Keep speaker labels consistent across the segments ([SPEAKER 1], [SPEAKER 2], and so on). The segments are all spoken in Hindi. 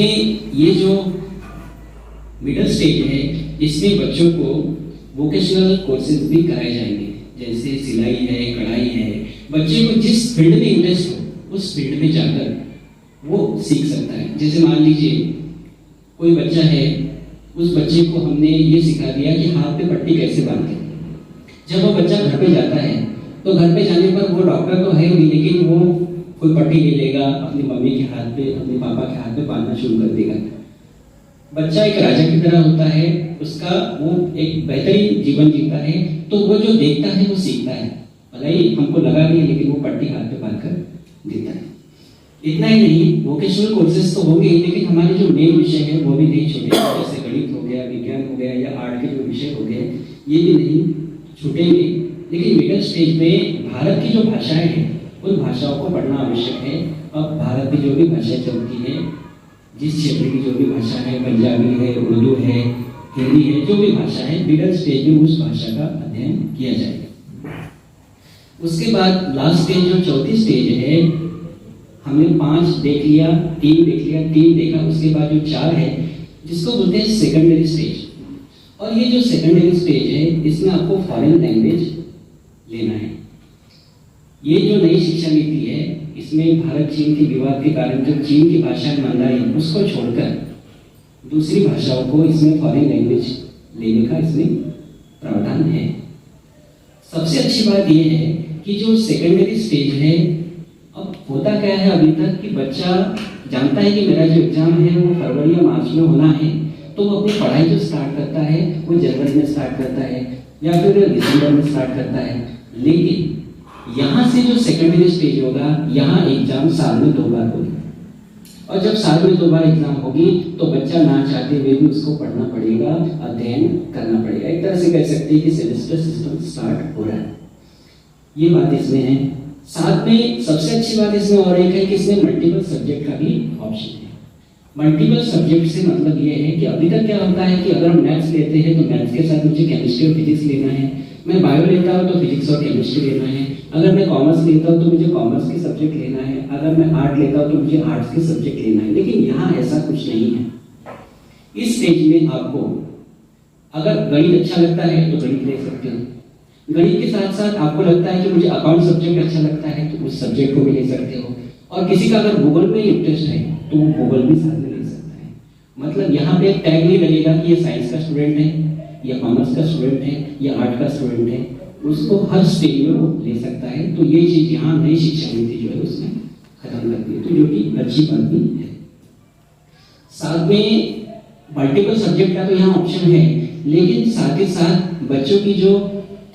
[SPEAKER 1] ये जो मिडिल स्टेज है इसमें बच्चों को वोकेशनल कोर्सेज भी कराए जाएंगे, जैसे सिलाई है, कढ़ाई है। बच्चे को जिस फील्ड में इंटरेस्ट हो उस फील्ड में जाकर वो सीख सकता है। जैसे मान लीजिए कोई बच्चा है, उस बच्चे को हमने ये सिखा दिया कि हाथ पे पट्टी कैसे बांधते। जब वो बच्चा घर पे जाता है तो घर पे जाने पर वो डॉक्टर तो है भी, लेकिन वो कोई पट्टी ले लेगा, अपनी मम्मी के हाथ पे, अपने पापा के हाथ पे बांधना शुरू कर देगा। बच्चा एक राजा की तरह होता है, उसका वो एक बेहतरीन जीवन जीता है। तो वो जो देखता है वो सीखता है, भले ही हमको लगा नहीं लेकिन वो पट्टी हाथ पे बांध कर देता है। इतना ही नहीं, वोकेशनल कोर्सेज तो होंगे, लेकिन हमारे जो मेन विषय है वो भी नहीं छूटेंगे। जैसे गणित हो गया, विज्ञान हो गया या आर्ट के जो विषय हो गए, ये भी नहीं छूटेंगे। लेकिन मिडिल स्टेज में भारत की जो भाषाएं हैं उन भाषाओं को पढ़ना आवश्यक है। अब भारत की जो भी भाषाएं चलती है, जिस क्षेत्र की जो भी भाषा है, पंजाबी है, उर्दू है, हिंदी है, जो भी भाषा है, मिडिल स्टेज में उस भाषा का अध्ययन किया जाएगा। उसके बाद लास्ट स्टेज जो चौथी स्टेज है, हमने 5 देख लिया, 3 देख लिया, 3 देखा। उसके बाद जो 4 है जिसको बोलते हैं सेकेंडरी स्टेज। और ये जो सेकेंडरी स्टेज है इसमें आपको फॉरेन लैंग्वेज लेना है। ये जो नई शिक्षा नीति है इसमें भारत चीन के विवाद के कारण जो चीन की भाषा मंदारिन उसको छोड़कर दूसरी भाषाओं को इसमें फॉरेन लैंग्वेज लेने का इसमें प्रावधान है। सबसे अच्छी बात यह है कि जो सेकेंडरी स्टेज है, अब होता क्या है अभी तक कि बच्चा जानता है कि मेरा जो एग्जाम है वो फरवरी या मार्च में होना है, तो वो अपनी पढ़ाई जो स्टार्ट करता है वो जनवरी में स्टार्ट करता है या फिर दिसंबर में स्टार्ट करता है। लेकिन यहाँ से जो सेकेंडरी स्टेज होगा, यहाँ एग्जाम साल में 2 बार होगी। और जब साल में 2 बार एग्जाम होगी तो बच्चा ना चाहते हुए भी उसको पढ़ना पड़ेगा, अध्ययन करना पड़ेगा। एक तरह से कह सकते हैं कि सेमेस्टर सिस्टम स्टार्ट हो रहा है। ये बात इसमें है। साथ में सबसे अच्छी बात इसमें और एक है कि इसमें मल्टीपल सब्जेक्ट का भी ऑप्शन है। मल्टीपल सब्जेक्ट से मतलब ये है कि अभी तक क्या होता है कि अगर हम मैथ्स लेते हैं तो मैथ्स के साथ मुझे केमिस्ट्री और फिजिक्स लेना है, मैं बायो लेता हूँ तो फिजिक्स और केमिस्ट्री लेना है, अगर मैं कॉमर्स लेता हूँ तो मुझे कॉमर्स के सब्जेक्ट लेना है, अगर मैं आर्ट लेता हूँ तो मुझे आर्ट्स के सब्जेक्ट लेना है। लेकिन यहाँ ऐसा कुछ नहीं है। इस स्टेज में आपको अगर गणित अच्छा लगता है तो गणित ले सकते हो, गणित के साथ साथ आपको लगता है कि मुझे अकाउंट सब्जेक्ट अच्छा लगता है तो उस सब्जेक्ट को भी ले सकते हो। और किसी का अगर भूगोल में इंटरेस्ट है तो वो भूगोल भी साथ में ले सकता है। मतलब यहाँ पे एक टैग नहीं लगेगा कि ये साइंस का स्टूडेंट है या कॉमर्स का स्टूडेंट है या आर्ट का स्टूडेंट है, उसको हर स्टेज में वो ले सकता है। तो ये चीज यहाँ नई शिक्षा नीति जो है उसमें खत्म करती है, तो जो कि अच्छी बात भी है। साथ में मल्टीपल सब्जेक्ट का तो यहाँ ऑप्शन है, लेकिन साथ ही साथ बच्चों की जो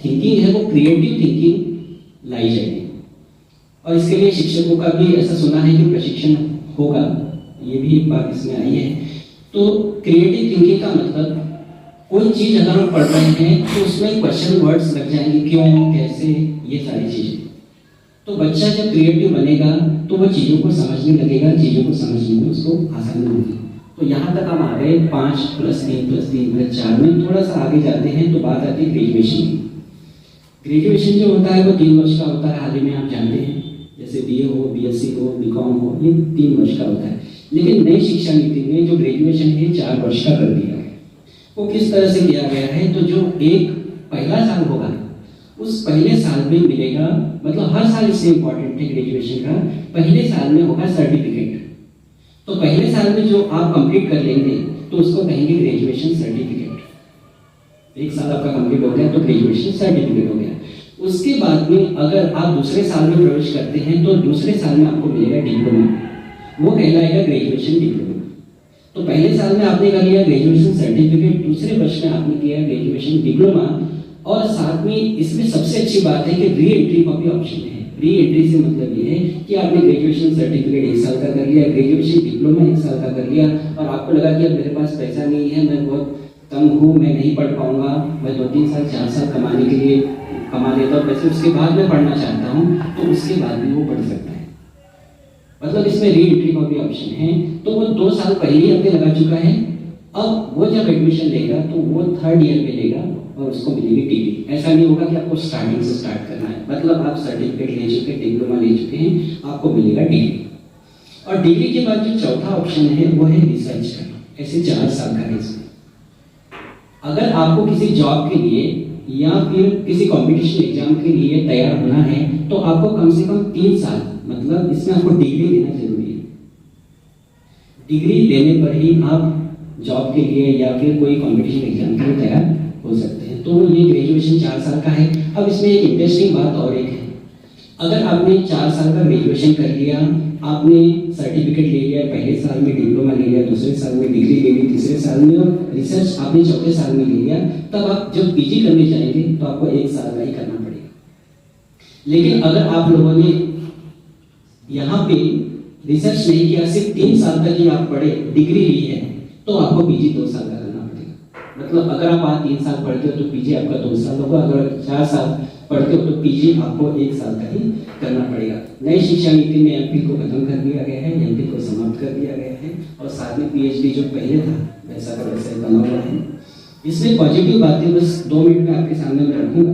[SPEAKER 1] थिंकिंग है वो क्रिएटिव थिंकिंग लाई जाएगी। और इसके लिए शिक्षकों का भी ऐसा सुना है कि प्रशिक्षण होगा, ये भी एक बात इसमें आई है। तो क्रिएटिव थिंकिंग का मतलब कोई चीज अगर हम पढ़ रहे हैं तो उसमें क्वेश्चन वर्ड्स लग जाएंगे, क्यों, कैसे, ये सारी चीजें। तो बच्चा जब क्रिएटिव बनेगा तो वो चीजों को समझने लगेगा, चीजों को समझने में उसको आसानी होगी। तो यहाँ तक हम आ गए 5 + 3 + 3 + 4 में। थोड़ा सा आगे जाते हैं तो बात आती है ग्रेजुएशन की। ग्रेजुएशन जो होता है वो 3 वर्ष का होता है, हाल ही में आप जानते हैं। जैसे BA हो, BSc हो, BCom हो, ये 3 वर्ष का होता है। लेकिन नई शिक्षा नीति में जो ग्रेजुएशन है 4 वर्ष का कर दिया है। वो किस तरह से किया गया है, तो जो एक पहला साल होगा उस पहले साल में मिलेगा, मतलब हर साल इससे इंपॉर्टेंट है ग्रेजुएशन का, पहले साल में होगा सर्टिफिकेट। तो पहले साल में जो आप कंप्लीट कर लेंगे तो उसको कहेंगे ग्रेजुएशन सर्टिफिकेट। एक साल आपका कंप्लीट हो गया तो ग्रेजुएशन सर्टिफिकेट हो गया। उसके बाद में अगर आप दूसरे साल में प्रवेश करते हैं तो दूसरे साल में आपको मिलेगा डिप्लोमा, वो कहलाएगा ग्रेजुएशन डिप्लोमा। तो पहले साल में आपने कर लिया ग्रेजुएशन सर्टिफिकेट, दूसरे वर्ष में आपने किया ग्रेजुएशन डिप्लोमा। और साथ में इसमें सबसे अच्छी बात है कि री एंट्री का भी ऑप्शन है। री एंट्री से मतलब ये है कि आपने ग्रेजुएशन सर्टिफिकेट 1 साल का कर लिया, ग्रेजुएशन डिप्लोमा 1 साल का कर लिया, और आपको लगा कि अब मेरे पास पैसा नहीं है, मैं बहुत तंग हूँ, मैं नहीं पढ़ पाऊंगा, मैं 2-3 साल 4 साल कमाने के लिए कमा लेता हूँ पैसे, उसके बाद मैं पढ़ना चाहता हूँ, तो उसके बाद भी वो पढ़ सकता है। मतलब इसमें री एंट्री का भी ऑप्शन है। तो वो 2 साल पहले ही अपने लगा चुका है, अब वो जब एडमिशन लेगा तो वो 3rd ईयर में लेगा और उसको मिलेगी डिग्री। ऐसा नहीं होगा कि आपको स्टार्टिंग से स्टार्ट करना है, मतलब आप सर्टिफिकेट ले चुके हैं, डिप्लोमा ले चुके हैं, आपको मिलेगा डिग्री। और डिग्री के बाद जो चौथा ऑप्शन है वो है रिसर्च करना, ऐसे 4 साल का है इसमें। अगर आपको किसी जॉब के लिए या फिर किसी कंपटीशन एग्जाम के लिए तैयार होना है तो आपको कम से कम 3 साल, मतलब इसमें आपको डिग्री लेना जरूरी है। डिग्री लेने पर ही आप जॉब के लिए या फिर कोई कंपटीशन एग्जाम के लिए तैयार हो सकते हैं। तो ये ग्रेजुएशन 4 साल का है। अब इसमें एक इंटरेस्टिंग बात और एक है, अगर आपने 4 साल का ग्रेजुएशन कर लिया, आपने सर्टिफिकेट ले लिया, पहले साल में डिप्लोमा ले लिया, दूसरे साल में डिग्री ले ली, तीसरे साल में और रिसर्च आपने चौथे साल में ले लिया, तब आप जब पीजी करने जाएंगे तो आपको 1 साल का ही करना पड़ेगा। लेकिन अगर आप लोगों ने यहाँ पे रिसर्च नहीं किया, सिर्फ 3 साल तक ही आप पढ़े, डिग्री ली है, तो आपको पीजी 2 साल का करना पड़ेगा। मतलब अगर आप आज 3 साल पढ़ते हो तो पीजी आपका 2 साल होगा, अगर 4 साल पढ़ते हो तो पीजी आपको 1 साल का ही करना पड़ेगा। नई शिक्षा नीति में एमफिल को खत्म कर दिया गया है, एमफिल को समाप्त कर दिया गया है और साथ में पीएचडी जो पहले था वैसा का वैसा बना हुआ है। इसमें पॉजिटिव बातें बस 2 मिनट में आपके सामने मैं रखूंगा।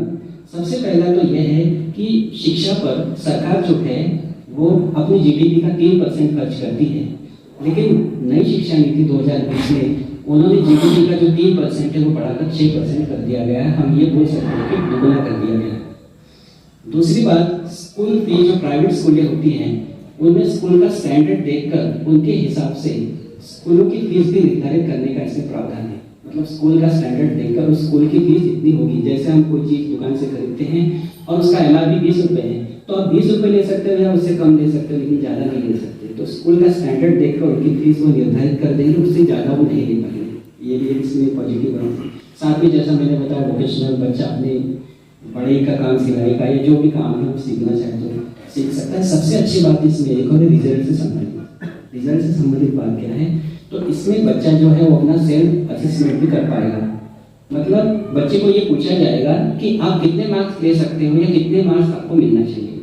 [SPEAKER 1] सबसे पहला तो यह है कि शिक्षा पर सरकार जो है वो अपनी जीडीपी का 3% खर्च करती है, लेकिन नई शिक्षा नीति 2020 में उन्होंने जीडीपी का जो 3% है वो बढ़ाकर 6% कर दिया गया है। हम ये बोल सकते हैं कि दुगना कर दिया गया है। दूसरी बात, स्कूल फी जो प्राइवेट स्कूलें होती हैं उनमें स्कूल का स्टैंडर्ड देखकर उनके हिसाब से स्कूलों की फीस भी निर्धारित करने का इसमें प्रावधान है। मतलब स्कूल का स्टैंडर्ड देखकर उस स्कूल की फीस इतनी होगी, जैसे हम कोई चीज दुकान से खरीदते हैं और उसका एमआरपी 20 रुपए है तो आप 20 रुपए ले सकते हो या उससे कम ले सकते हो, लेकिन ज़्यादा नहीं ले सकते। तो स्कूल का स्टैंडर्ड देखकर उनकी फीस वो निर्धारित कर देंगे, उससे ज़्यादा वो नहीं ले पाएंगे। ये भी इसमें पॉजिटिव है। साथ में जैसा मैंने बताया वोकेशनल, बच्चा अपने पढ़ाई का काम, सिलाई का या जो भी काम है वो सीखना चाहे तो सीख सकता है। सबसे अच्छी बात इसमें एक और रिजल्ट से संबंधित, रिजल्ट से संबंधित बात क्या है, तो इसमें बच्चा जो है वो अपना सेल्फ असेसमेंट भी कर पाएगा। मतलब बच्चे को ये पूछा जाएगा कि आप कितने मार्क्स ले सकते हो या कितने मार्क्स आपको मिलना चाहिए,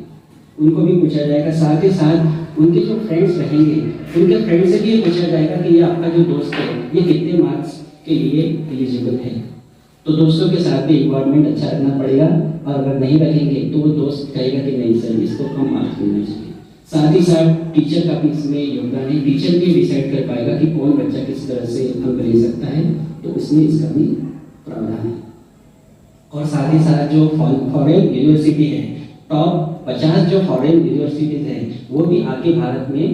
[SPEAKER 1] उनको भी पूछा जाएगा। साथ ही साथ उनके जो फ्रेंड्स रहेंगे उनके फ्रेंड से भी ये पूछा जाएगा कि ये आपका जो दोस्त है ये कितने मार्क्स के लिए एलिजिबल है। तो दोस्तों के साथ भी इन्वॉल्वमेंट अच्छा रखना पड़ेगा, और अगर नहीं रखेंगे तो वो दोस्त कहेगा कि नहीं सर इसको कम मार्क्स मिलना चाहिए। साथ ही साथ टीचर का भी इसमें योगदान है, टीचर भी डिसाइड कर पाएगा कि कौन बच्चा किस तरह से अंक ले सकता है, तो इसमें इसका भी प्रावधान है। और साथ ही साथ जो फॉरेन यूनिवर्सिटी है, टॉप 50 जो फॉरेन यूनिवर्सिटीज है वो भी आके भारत में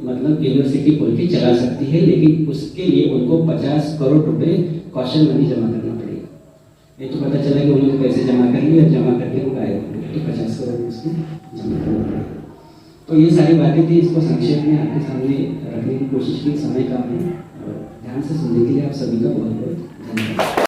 [SPEAKER 1] मतलब यूनिवर्सिटी खोल के चला सकती है, लेकिन उसके लिए उनको 50 करोड़ रुपए कौशल मनी जमा करना पड़ेगा। ये तो पता चला कि उन्होंने पैसे जमा कर लिए और जमा करके वो गायब हो गए, तो 50 करोड़ उसमें जमा करना पड़ेगा। तो ये सारी बातें थी, इसको संक्षेप में आपके सामने रखने की कोशिश की, समय कम है। ध्यान से सुनने के लिए आप सभी का बहुत बहुत धन्यवाद।